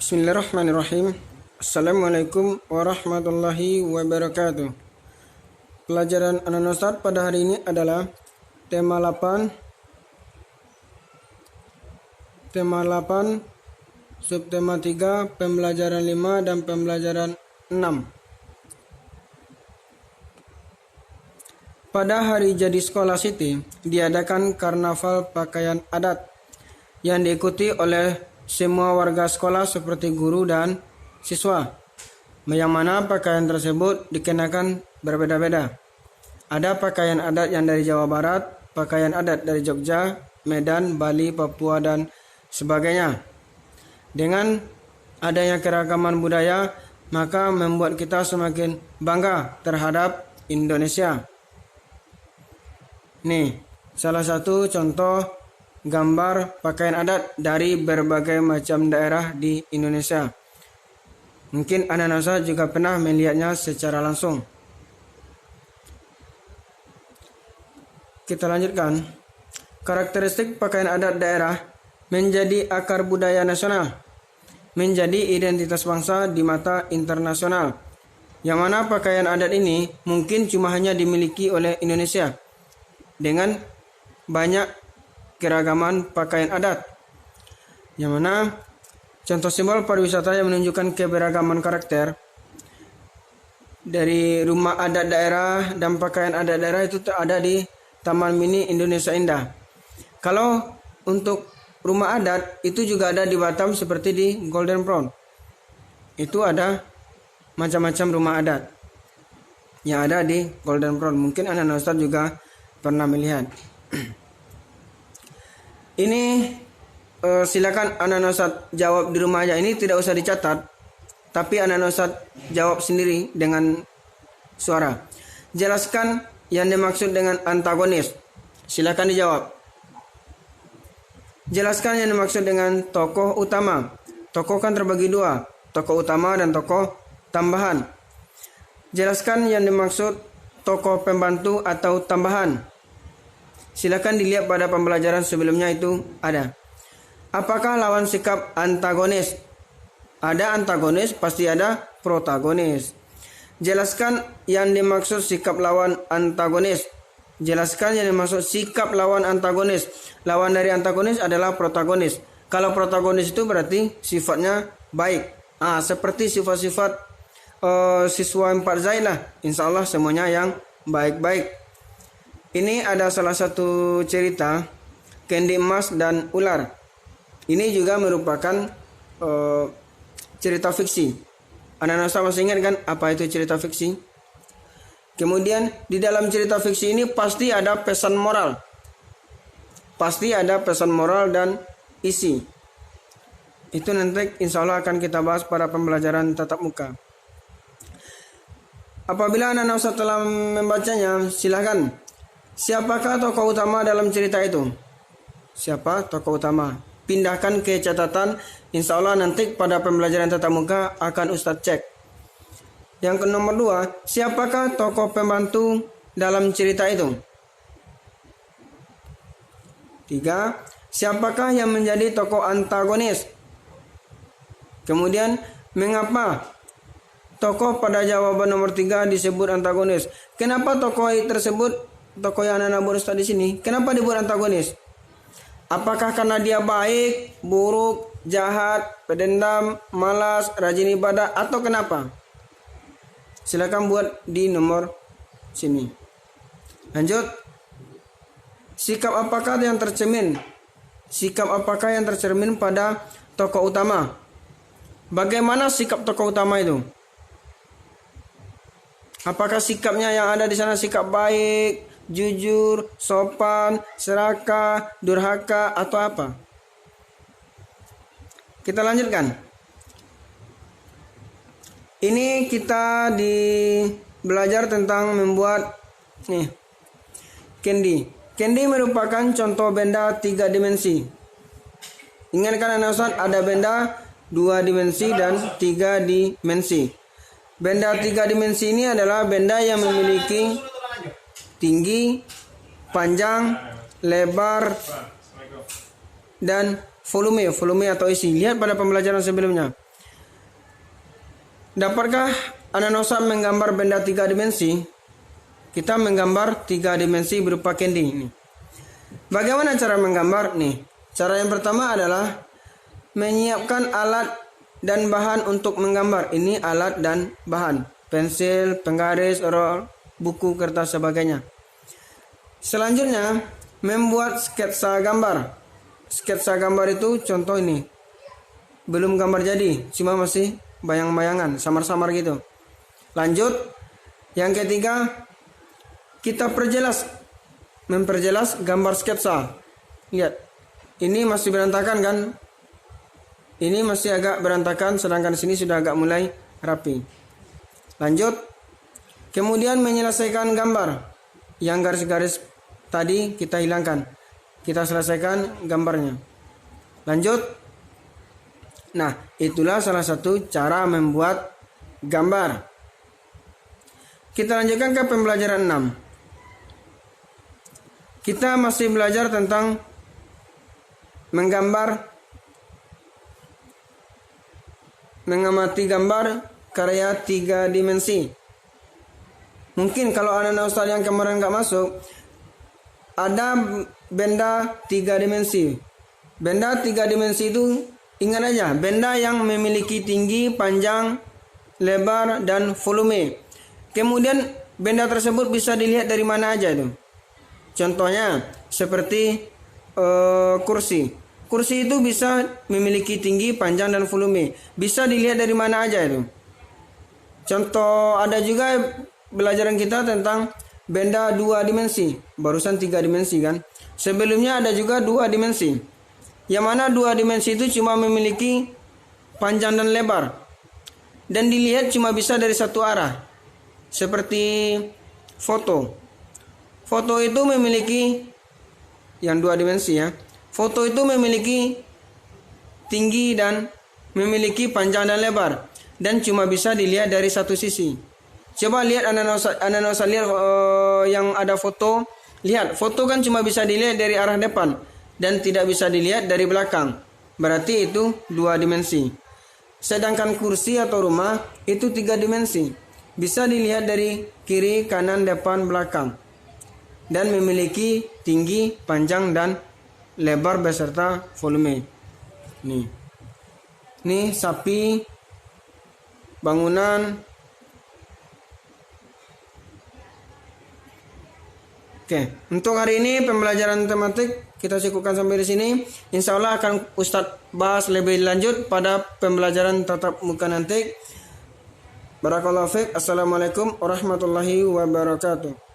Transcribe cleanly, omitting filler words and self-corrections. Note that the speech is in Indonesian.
Bismillahirrahmanirrahim. Assalamualaikum warahmatullahi wabarakatuh. Pelajaran Anak Ustadz pada hari ini adalah tema 8, subtema 3, pembelajaran 5 dan pembelajaran 6. Pada hari jadi sekolah Siti diadakan karnaval pakaian adat yang diikuti oleh semua warga sekolah seperti guru dan siswa, yang mana pakaian tersebut dikenakan berbeda-beda. Ada pakaian adat yang dari Jawa Barat, pakaian adat dari Jogja, Medan, Bali, Papua, dan sebagainya. Dengan adanya keragaman budaya, maka membuat kita semakin bangga terhadap Indonesia. Nih, salah satu contoh gambar pakaian adat dari berbagai macam daerah di Indonesia. Mungkin anak-anak saya juga pernah melihatnya secara langsung. Kita lanjutkan. Karakteristik pakaian adat daerah menjadi akar budaya nasional, menjadi identitas bangsa di mata internasional. Yang mana pakaian adat ini mungkin cuma hanya dimiliki oleh Indonesia dengan banyak keragaman pakaian adat, yang mana contoh simbol pariwisata yang menunjukkan keberagaman karakter dari rumah adat daerah dan pakaian adat daerah itu ada di Taman Mini Indonesia Indah. Kalau untuk rumah adat itu juga ada di Batam seperti di Golden Brown. Itu ada macam-macam rumah adat yang ada di Golden Brown. Mungkin anak-anak Ustadz juga pernah melihat. Ini silakan anak-anak Ustadz jawab di rumah aja. Ini tidak usah dicatat, tapi anak-anak Ustadz jawab sendiri dengan suara. Jelaskan yang dimaksud dengan antagonis. Silakan dijawab. Jelaskan yang dimaksud dengan tokoh utama. Tokoh kan terbagi dua, tokoh utama dan tokoh tambahan. Jelaskan yang dimaksud tokoh pembantu atau tambahan. Silakan dilihat pada pembelajaran sebelumnya itu ada. Apakah lawan sikap antagonis? Ada antagonis, pasti ada protagonis. Jelaskan yang dimaksud sikap lawan antagonis. Jelaskan yang dimaksud sikap lawan antagonis. Lawan dari antagonis adalah protagonis. Kalau protagonis itu berarti sifatnya baik. Seperti sifat-sifat siswa 4 Zaid lah. Insya Allah semuanya yang baik-baik. Ini ada salah satu cerita Kendi Emas dan Ular. Ini juga merupakan cerita fiksi. Anak-anak saya masih ingat kan apa itu cerita fiksi? Kemudian di dalam cerita fiksi ini pasti ada pesan moral. Pasti ada pesan moral dan isi. Itu nanti insya Allah akan kita bahas pada pembelajaran tatap muka. Apabila anak-anak saya telah membacanya, silakan. Siapakah tokoh utama dalam cerita itu? Siapa tokoh utama? Pindahkan ke catatan. Insya Allah nanti pada pembelajaran tatap muka akan Ustadz cek. Yang nomor 2, siapakah tokoh pembantu dalam cerita itu? 3, siapakah yang menjadi tokoh antagonis? Kemudian, mengapa tokoh pada jawaban nomor 3 disebut antagonis? Kenapa tokoh tersebut, tokoh yang anak-anak buat Ustadz di sini, kenapa dibuat antagonis? Apakah karena dia baik, buruk, jahat, pendendam, malas, rajin ibadah, atau kenapa? Silakan buat di nomor sini. Lanjut. Sikap apakah yang tercermin? Sikap apakah yang tercermin pada tokoh utama? Bagaimana sikap tokoh utama itu? Apakah sikapnya yang ada di sana sikap baik, jujur, sopan, serakah, durhaka, atau apa? Kita lanjutkan. Ini kita belajar tentang membuat Kendi. Kendi merupakan contoh benda 3 dimensi. Ingatkan anak Ustadz, ada benda 2 dimensi dan 3 dimensi. Benda 3 dimensi ini adalah benda yang memiliki tinggi, panjang, lebar, dan volume atau isi. Lihat pada pembelajaran sebelumnya. Dapatkah Ananosa menggambar benda 3 dimensi? Kita menggambar 3 dimensi berupa candy ini. Bagaimana cara menggambar? Nih, cara yang pertama adalah menyiapkan alat dan bahan untuk menggambar. Ini alat dan bahan: pensil, penggaris, roll, buku, kertas, sebagainya. Selanjutnya, membuat sketsa gambar. Sketsa gambar itu contoh ini. Belum gambar jadi, cuma masih bayang-bayangan, samar-samar gitu. Lanjut, yang ketiga, kita memperjelas gambar sketsa. Lihat, ini masih berantakan kan? Ini masih agak berantakan, sedangkan sini sudah agak mulai rapi. Lanjut, kemudian menyelesaikan gambar. Yang garis-garis tadi kita hilangkan. Kita selesaikan gambarnya. Lanjut. Nah, itulah salah satu cara membuat gambar. Kita lanjutkan ke pembelajaran 6. Kita masih belajar tentang mengamati gambar karya 3 dimensi. Mungkin kalau anak-anak Ustaz yang kemarin nggak masuk, ada benda 3 dimensi. Benda 3 dimensi itu, ingat aja, benda yang memiliki tinggi, panjang, lebar, dan volume. Kemudian benda tersebut bisa dilihat dari mana aja itu. Contohnya seperti kursi. Kursi itu bisa memiliki tinggi, panjang, dan volume. Bisa dilihat dari mana aja itu. Contoh ada juga pelajaran kita tentang benda 2 dimensi. Barusan 3 dimensi kan. Sebelumnya ada juga 2 dimensi. Yang mana 2 dimensi itu cuma memiliki panjang dan lebar. Dan dilihat cuma bisa dari satu arah. Seperti foto. Foto itu memiliki yang 2 dimensi ya. Foto itu memiliki tinggi dan memiliki panjang dan lebar. Dan cuma bisa dilihat dari satu sisi. Coba lihat anak-anak lihat yang ada foto. Lihat, foto kan cuma bisa dilihat dari arah depan. Dan tidak bisa dilihat dari belakang. Berarti itu 2 dimensi. Sedangkan kursi atau rumah itu 3 dimensi. Bisa dilihat dari kiri, kanan, depan, belakang. Dan memiliki tinggi, panjang, dan lebar beserta volume. Nih sapi, bangunan. Oke, untuk hari ini pembelajaran tematik kita cukupkan sampai di sini. Insya Allah akan Ustadz bahas lebih lanjut pada pembelajaran tatap muka nanti. Barakallahu fiik. Assalamualaikum warahmatullahi wabarakatuh.